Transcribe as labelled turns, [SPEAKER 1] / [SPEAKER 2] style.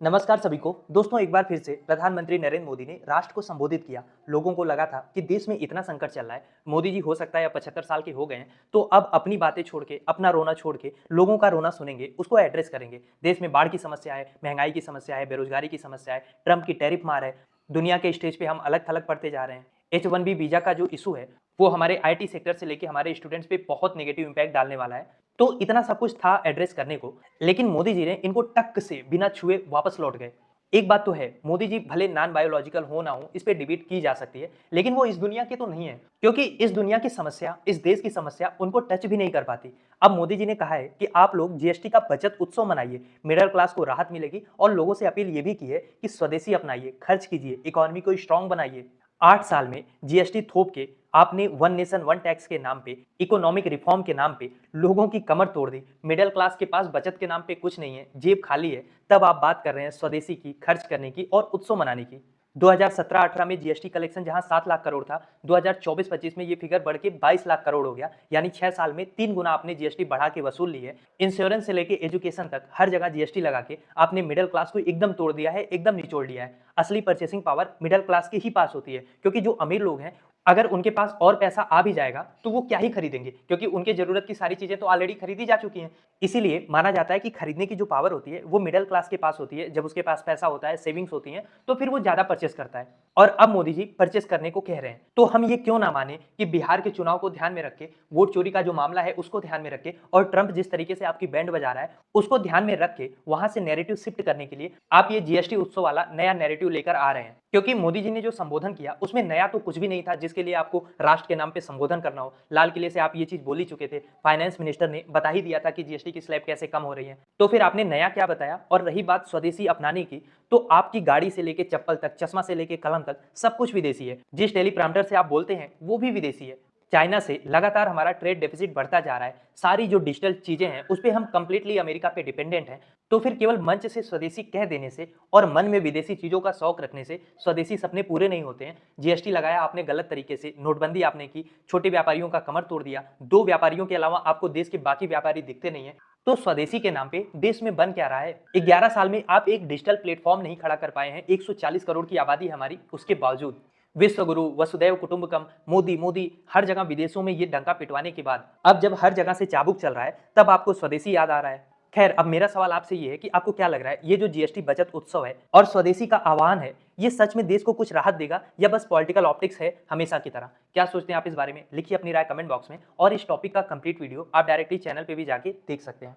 [SPEAKER 1] नमस्कार सभी को। दोस्तों, एक बार फिर से प्रधानमंत्री नरेंद्र मोदी ने राष्ट्र को संबोधित किया। लोगों को लगा था कि देश में इतना संकट चल रहा है, मोदी जी हो सकता है अब 75 साल के हो गए हैं, तो अब अपनी बातें छोड़ के, अपना रोना छोड़ के लोगों का रोना सुनेंगे, उसको एड्रेस करेंगे। देश में बाढ़ की समस्या है, महंगाई की समस्या है, बेरोजगारी की समस्या है, ट्रंप की टैरिफ मार है, दुनिया के स्टेज पे हम अलग थलग पड़ते जा रहे हैं। H1B वीजा का जो इशू है, वो हमारे IT सेक्टर से लेके हमारे स्टूडेंट्स पे बहुत नेगेटिव इंपैक्ट डालने वाला है। तो इतना सब कुछ था एड्रेस करने को, लेकिन मोदी जी ने इनको टक से बिना छुए वापस लौट गए। एक बात तो है, मोदी जी भले नॉन बायोलॉजिकल हो ना हो, इस पे डिबेट की जा सकती है, लेकिन वो इस दुनिया के तो नहीं है, क्योंकि इस दुनिया की समस्या, इस देश की समस्या उनको टच भी नहीं कर पाती। अब मोदी जी ने कहा है कि आप लोग जीएसटी का बचत उत्सव मनाइए, मिडिल क्लास को राहत मिलेगी, और लोगों से अपील ये भी की है कि स्वदेशी अपनाइए, खर्च कीजिए, इकोनॉमी को स्ट्रांग बनाइए। 8 साल में जीएसटी थोप के आपने वन नेशन वन टैक्स के नाम पे, इकोनॉमिक रिफॉर्म के नाम पे लोगों की कमर तोड़ दी। मिडिल क्लास के पास बचत के नाम पे कुछ नहीं है, जेब खाली है। तब आप बात कर रहे हैं स्वदेशी की, खर्च करने की और उत्सव मनाने की। 2017-18 में जीएसटी कलेक्शन जहां 7 लाख करोड़ था, 2024-25 में ये फिगर बढ़ के 22 लाख करोड़ हो गया। यानी 6 साल में 3 गुना आपने जीएसटी बढ़ा के वसूल ली है। इंश्योरेंस से लेके एजुकेशन तक हर जगह जीएसटी लगा के आपने मिडिल क्लास को एकदम तोड़ दिया है, एकदम निचोड़ दिया है। असली परचेसिंग पावर मिडिल क्लास की ही पास होती है, क्योंकि जो अमीर लोग हैं, अगर उनके पास और पैसा आ भी जाएगा तो वो क्या ही खरीदेंगे, क्योंकि उनके जरूरत की सारी चीजें तो ऑलरेडी खरीदी जा चुकी हैं। इसीलिए माना जाता है कि खरीदने की जो पावर होती है वो मिडिल क्लास के पास होती है। जब उसके पास पैसा होता है, सेविंग्स होती हैं, तो फिर वो ज्यादा परचेस करता है। और अब मोदी जी परचेस करने को कह रहे हैं, तो हम ये क्यों ना माने कि बिहार के चुनाव को ध्यान में रख के, वोट चोरी का जो मामला है उसको ध्यान में रख के, और ट्रंप जिस तरीके से आपकी बैंड बजा रहा है उसको ध्यान में रख के, वहां से नैरेटिव शिफ्ट करने के लिए आप ये जीएसटी उत्सव वाला नया नैरेटिव लेकर आ रहे हैं। क्योंकि मोदी जी ने जो संबोधन किया उसमें नया तो कुछ भी नहीं था जिसके लिए आपको राष्ट्र के नाम पे संबोधन करना हो। लाल किले से आप ये चीज बोल ही चुके थे, फाइनेंस मिनिस्टर ने बता ही दिया था कि जीएसटी की स्लैब कैसे कम हो रही है, तो फिर आपने नया क्या बताया। और रही बात स्वदेशी अपनाने की, तो आपकी गाड़ी से लेके चप्पल तक, चश्मा से लेके कलम तक, सब कुछ विदेशी है। जिस टेलीप्रॉम्प्टर से आप बोलते हैं वो भी विदेशी है। चाइना से लगातार हमारा ट्रेड डेफिसिट बढ़ता जा रहा है। सारी जो डिजिटल चीजें हैं उस पे हम कंप्लीटली अमेरिका पे डिपेंडेंट हैं। तो फिर केवल मंच से स्वदेशी कह देने से और मन में विदेशी चीजों का शौक रखने से स्वदेशी सपने पूरे नहीं होते हैं। जीएसटी लगाया आपने गलत तरीके से, नोटबंदी आपने की, छोटे व्यापारियों का कमर तोड़ दिया। 2 व्यापारियों के अलावा आपको देश के बाकी व्यापारी दिखते नहीं है। तो स्वदेशी के नाम पे देश में बन क्या रहा है? 11 साल में आप एक डिजिटल प्लेटफॉर्म नहीं खड़ा कर पाए हैं। 140 करोड़ की आबादी हमारी, उसके बावजूद विश्व गुरु, वसुदैव कुटुंबकम, मोदी मोदी हर जगह विदेशों में ये डंका पिटवाने के बाद, अब जब हर जगह से चाबुक चल रहा है, तब आपको स्वदेशी याद आ रहा है। खैर, अब मेरा सवाल आपसे ये है कि आपको क्या लग रहा है, ये जो जीएसटी बचत उत्सव है और स्वदेशी का आह्वान है, ये सच में देश को कुछ राहत देगा या बस पॉलिटिकल ऑप्टिक्स है हमेशा की तरह? क्या सोचते हैं आप इस बारे में? लिखिए अपनी राय कमेंट बॉक्स में, और इस टॉपिक का कंप्लीट वीडियो आप डायरेक्टली चैनल पे भी जाके देख सकते हैं।